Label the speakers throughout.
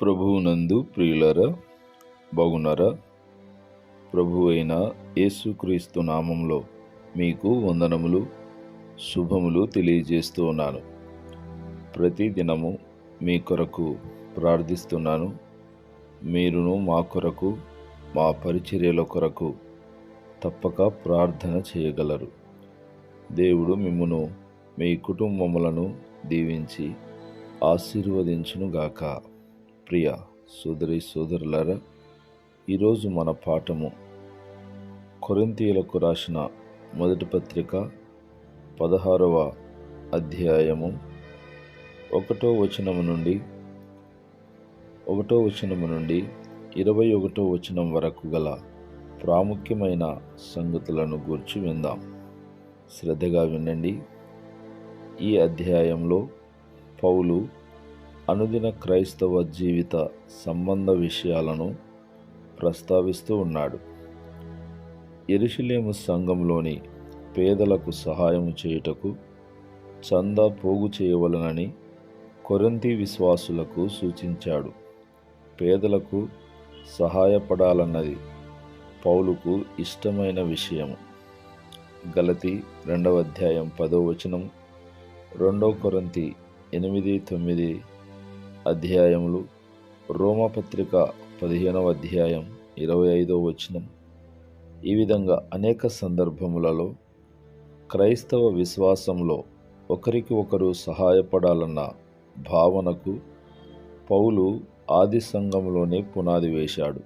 Speaker 1: ప్రభువునందు ప్రియులారా, బాగున్నారా? ప్రభు అయిన యేసుక్రీస్తు నామంలో మీకు వందనములు, శుభములు తెలియజేస్తూ ఉన్నాను. ప్రతి దినము మీ కొరకు ప్రార్థిస్తున్నాను. మీరును మా కొరకు, మా పరిచర్యల కొరకు తప్పక ప్రార్థన చేయగలరు. దేవుడు మిమ్మును, మీ కుటుంబములను దీవించి ఆశీర్వదించునుగాక. ప్రియ సోదరి సోదరులారా, ఈరోజు మన పాఠము కొరింథీయులకు రాసిన మొదటి పత్రిక 16వ అధ్యాయము 1వ వచనము నుండి 21వ వచనం వరకు గల ప్రాముఖ్యమైన సంగతులను గూర్చి విందాం. శ్రద్ధగా వినండి. ఈ అధ్యాయంలో పౌలు అనుదిన క్రైస్తవ జీవిత సంబంధ విషయాలను ప్రస్తావిస్తూ ఉన్నాడు. యెరూషలేము సంఘంలోని పేదలకు సహాయం చేయుటకు చందా పోగు చేయవలనని కొరింథీ విశ్వాసులకు సూచించాడు. పేదలకు సహాయపడాలన్నది పౌలుకు ఇష్టమైన విషయము. గలతీ 2వ అధ్యాయం 10వ వచనం, 2 కొరింథీ 8-9 అధ్యాయములు, రోమపత్రిక 15వ అధ్యాయం 25వ వచనం, ఈ విధంగా అనేక సందర్భములలో క్రైస్తవ విశ్వాసంలో ఒకరికి ఒకరు సహాయపడాలన్న భావనకు పౌలు ఆది సంఘంలోనే పునాది వేశాడు.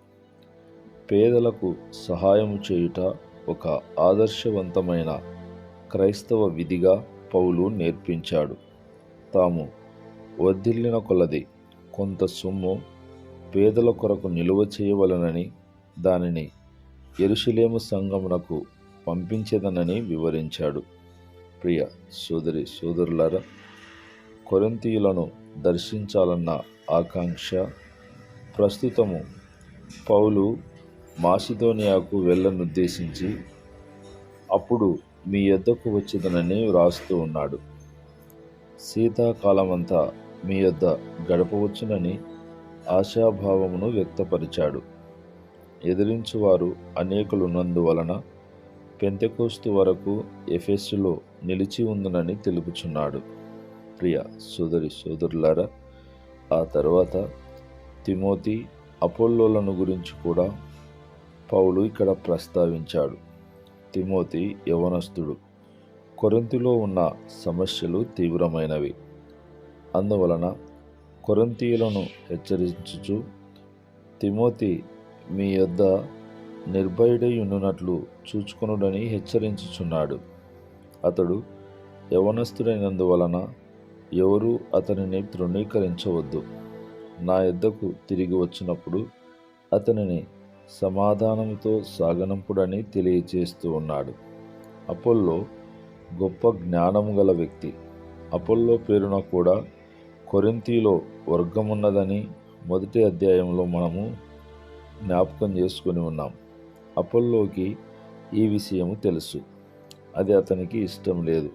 Speaker 1: పేదలకు సహాయము చేయుట ఒక ఆదర్శవంతమైన క్రైస్తవ విధిగా పౌలు నేర్పించాడు. తాము వర్ధిల్లిన కొలది కొంత సొమ్ము పేదల కొరకు నిలువ చేయవలనని, దానిని యెరూషలేము సంఘమునకు పంపించేదనని వివరించాడు. ప్రియ సోదరి సోదరులారా, కొరింథీయులను దర్శించాలన్న ఆకాంక్ష ప్రస్తుతము పౌలు మాసిదోనియాకు వెళ్ళనుద్దేశించి అప్పుడు మీ యొద్దకు వచ్చేదనని వ్రాస్తూ ఉన్నాడు. శీతాకాలమంతా మీ యొద్ద గడపవచ్చునని ఆశాభావమును వ్యక్తపరిచాడు. ఎదిరించువారు అనేకులున్నందువలన పెంతెకోస్తు వరకు ఎఫెసులో నిలిచి ఉందునని తెలుపుచున్నాడు. ప్రియ సోదరి సోదరులారా, ఆ తర్వాత తిమోతి, అపోల్లోలను గురించి కూడా పౌలు ఇక్కడ ప్రస్తావించాడు. తిమోతి యవనస్తుడు. కొరింథీలో ఉన్న సమస్యలు తీవ్రమైనవి. అందువలన కొరింథీయులను హెచ్చరించుచు, తిమోతి మీ యొద్ద నిర్భయుడై ఉండునట్లు చూచుకొనుడని హెచ్చరించుచున్నాడు. అతడు యవనస్తుడైనందువలన ఎవరూ అతనిని తృణీకరించవద్దు. నా యొద్దకు తిరిగి వచ్చినప్పుడు అతనిని సమాధానంతో సాగనంపుడని తెలియజేస్తూ ఉన్నాడు. అపోల్లో గొప్ప జ్ఞానము గల వ్యక్తి. అపోల్లో పేరున కూడా కొరింథీలో వర్గమున్నదని మొదటి అధ్యాయంలో మనము జ్ఞాపకం చేసుకొని ఉన్నాం. అపోల్లోకి ఈ విషయము తెలుసు. అది అతనికి ఇష్టం లేదు.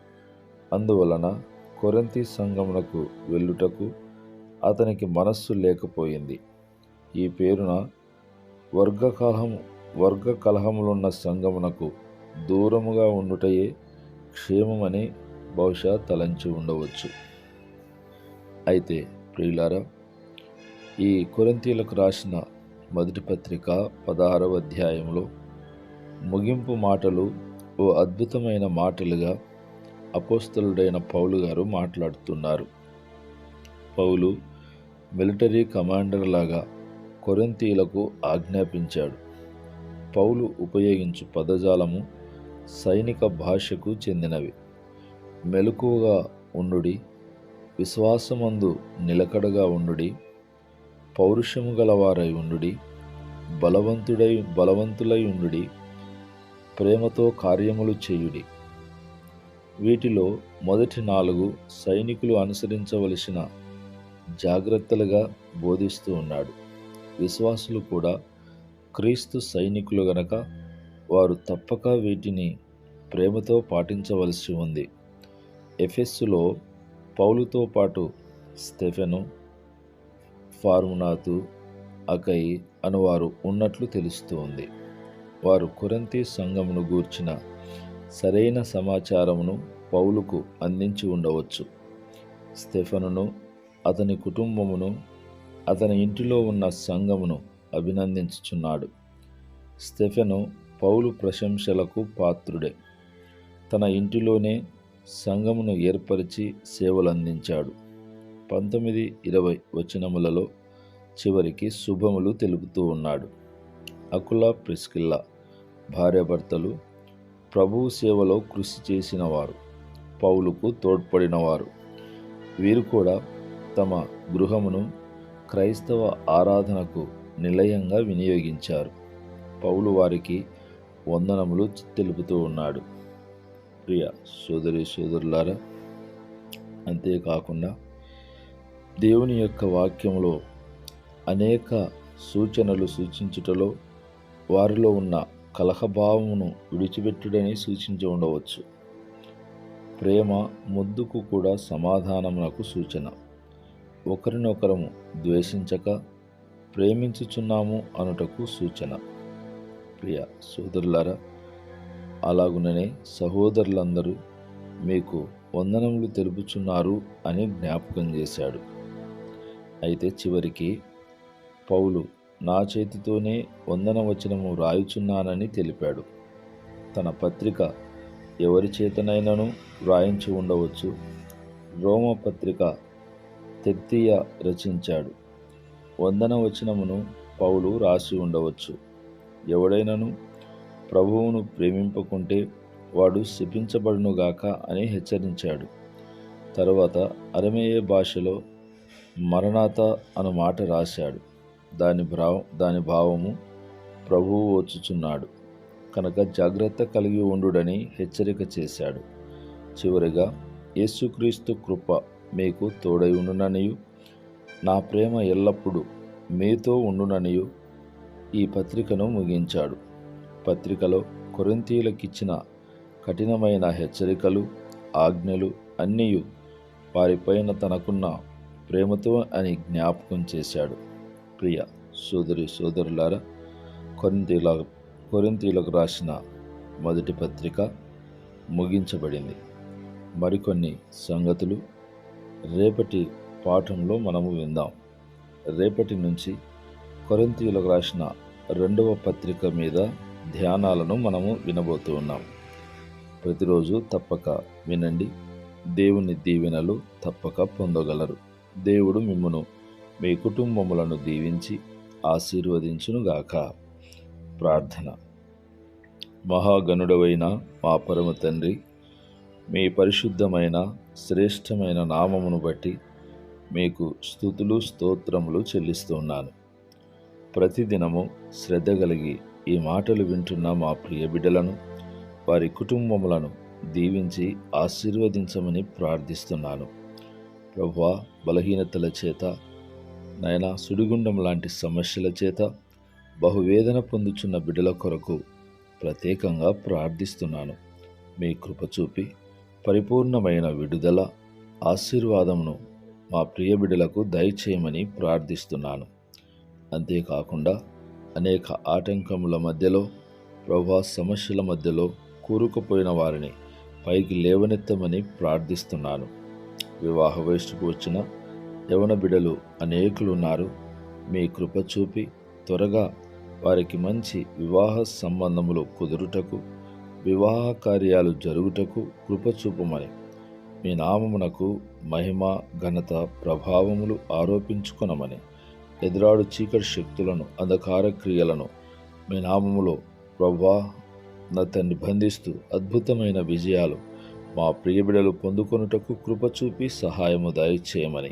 Speaker 1: అందువలన కొరింథీ సంఘమునకు వెళ్ళుటకు అతనికి మనస్సు లేకపోయింది. ఈ పేరున వర్గ కలహములున్న సంఘమునకు దూరముగా ఉండుటయే క్షేమమని బహుశా తలంచి ఉండవచ్చు. అయితే ప్రియులారా, ఈ కొరింథీయులకు రాసిన మొదటి పత్రిక 16వ అధ్యాయంలో ముగింపు మాటలు ఓ అద్భుతమైన మాటలుగా అపోస్తలుడైన పౌలు గారు మాట్లాడుతున్నారు. పౌలు మిలిటరీ కమాండర్ లాగా కొరింథీయులకు ఆజ్ఞాపించాడు. పౌలు ఉపయోగించు పదజాలము సైనిక భాషకు చెందినవి. మెలకువగా ఉండుడి, విశ్వాసమందు నిలకడగా ఉండుడి, పౌరుషము గలవారై ఉండుడి, బలవంతులై ఉండుడి, ప్రేమతో కార్యములు చేయుడి. వీటిలో మొదటి 4 సైనికులు అనుసరించవలసిన జాగ్రత్తలుగా బోధిస్తూ ఉన్నాడు. విశ్వాసులు కూడా క్రీస్తు సైనికులు గనక వారు తప్పక వీటిని ప్రేమతో పాటించవలసి ఉంది. ఎఫెస్సులో పౌలుతో పాటు స్టెఫెను, ఫార్మునాతు, అకయి అనువారు ఉన్నట్లు తెలుస్తూ ఉంది. వారు కొరింథీ సంఘమును గూర్చిన సరైన సమాచారమును పౌలుకు అందించి ఉండవచ్చు. స్టెఫెనును, అతని కుటుంబమును, అతని ఇంటిలో ఉన్న సంఘమును అభినందించుచున్నాడు. స్టెఫెను పౌలు ప్రశంసలకు పాత్రుడే. తన ఇంటిలోనే సంఘమును ఏర్పరిచి సేవలందించాడు. 19-20 వచనములలో చివరికి శుభములు తెలుపుతూ ఉన్నాడు. అకుల, ప్రిస్కిల్ల భార్యాభర్తలు ప్రభువు సేవలో కృషి చేసిన వారు, పౌలుకు తోడ్పడినవారు. వీరు కూడా తమ గృహమును క్రైస్తవ ఆరాధనకు నిలయంగా వినియోగించారు. పౌలు వారికి వందనములు తెలుపుతూ ఉన్నాడు. ప్రియ సోదరులారా, అంతేకాకుండా దేవుని యొక్క వాక్యములో అనేక సూచనలు సూచించుటలో వారిలో ఉన్న కలహభావమును విడిచిపెట్టుడని సూచించి ఉండవచ్చు. ప్రేమ ముద్దుకు కూడా సమాధానమునకు సూచన. ఒకరినొకరము ద్వేషించక ప్రేమించుచున్నాము అనుటకు సూచన. ప్రియ సోదరులారా, అలాగుననే సహోదరులందరూ మీకు వందనములు తెలుపుచున్నారు అని జ్ఞాపకం చేశాడు. అయితే చివరికి పౌలు నా చేతితోనే వందనవచనము రాయుచున్నానని తెలిపాడు. తన పత్రిక ఎవరి చేతనైనను వ్రాయించి ఉండవచ్చు. రోమపత్రిక తెర్తియ రచించాడు. వందనవచనమును పౌలు రాసి ఉండవచ్చు. ఎవడైనను ప్రభువును ప్రేమింపకుంటే వాడు శపించబడునుగాక అని హెచ్చరించాడు. తరువాత అరమేయ భాషలో మరణాత అను మాట రాశాడు. దాని భావము ప్రభువు వచ్చుచున్నాడు కనుక జాగ్రత్త కలిగి ఉండుడని హెచ్చరిక చేశాడు. చివరిగా యేసుక్రీస్తు కృప మీకు తోడై ఉండుననియు, నా ప్రేమ ఎల్లప్పుడూ మీతో ఉండుననియు ఈ పత్రికను ముగించాడు. పత్రికలో కొరింథీయులకిచ్చిన కఠినమైన హెచ్చరికలు, ఆజ్ఞలు అన్నీయు వారిపైన తనకున్న ప్రేమతో అని జ్ఞాపకం చేశాడు. ప్రియ సోదరులారా, కొరింథీయులకు రాసిన మొదటి పత్రిక ముగించబడింది. మరికొన్ని సంగతులు రేపటి పాఠంలో మనము విందాం. రేపటి నుంచి కొరింథీయులకు రాసిన 2వ పత్రిక మీద ధ్యానాలను మనము వినబోతూ ఉన్నాం. ప్రతిరోజు తప్పక వినండి. దేవుని దీవెనలు తప్పక పొందగలరు. దేవుడు మిమ్మును, మీ కుటుంబములను దీవించి ఆశీర్వదించునుగాక. ప్రార్థన. మహాగణుడవైన మా పరమ తండ్రి, మీ పరిశుద్ధమైన శ్రేష్టమైన నామమును బట్టి మీకు స్తుతులు స్తోత్రములు చెల్లిస్తున్నాను. ప్రతిదినము శ్రద్ధ కలిగి ఈ మాటలు వింటున్న మా ప్రియ బిడ్డలను, వారి కుటుంబములను దీవించి ఆశీర్వదించమని ప్రార్థిస్తున్నాను. ప్రభువా, బలహీనతల చేత, నాయనా సుడిగుండం లాంటి సమస్యల చేత బహువేదన పొందుచున్న బిడ్డల కొరకు ప్రత్యేకంగా ప్రార్థిస్తున్నాను. మీ కృప చూపి పరిపూర్ణమైన విడుదల, ఆశీర్వాదమును మా ప్రియ బిడ్డలకు దయచేయమని ప్రార్థిస్తున్నాను. అంతేకాకుండా అనేక ఆటంకముల మధ్యలో, ప్రభువా, సమస్యల మధ్యలో కూరుకుపోయిన వారిని పైకి లేవనెత్తమని ప్రార్థిస్తున్నాను. వివాహ వయస్సుకు వచ్చిన యవన బిడ్డలు అనేకులు ఉన్నారు. మీ కృప చూపి త్వరగా వారికి మంచి వివాహ సంబంధములు కుదురుటకు, వివాహ కార్యాలు జరుగుటకు కృప చూపమని మీ నామమునకు మహిమ, ఘనత, ప్రభావములు ఆరోపించుకొనమని, ఎదురాడు చీకటి శక్తులను, అంధకార క్రియలను మీ నామములో ప్రభువా నా తండ్రి బంధిస్తూ అద్భుతమైన విజయాలు మా ప్రియబిడలు పొందుకొనుటకు కృప చూపి సహాయము దయచేయమని,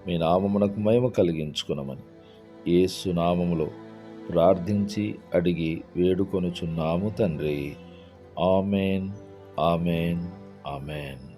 Speaker 1: మీ నామమునకు మహిమ కలిగించుకునమని యేసు నామములో ప్రార్థించి అడిగి వేడుకొనుచున్నాము తండ్రి. ఆమెన్. ఆమెన్. ఆమెన్.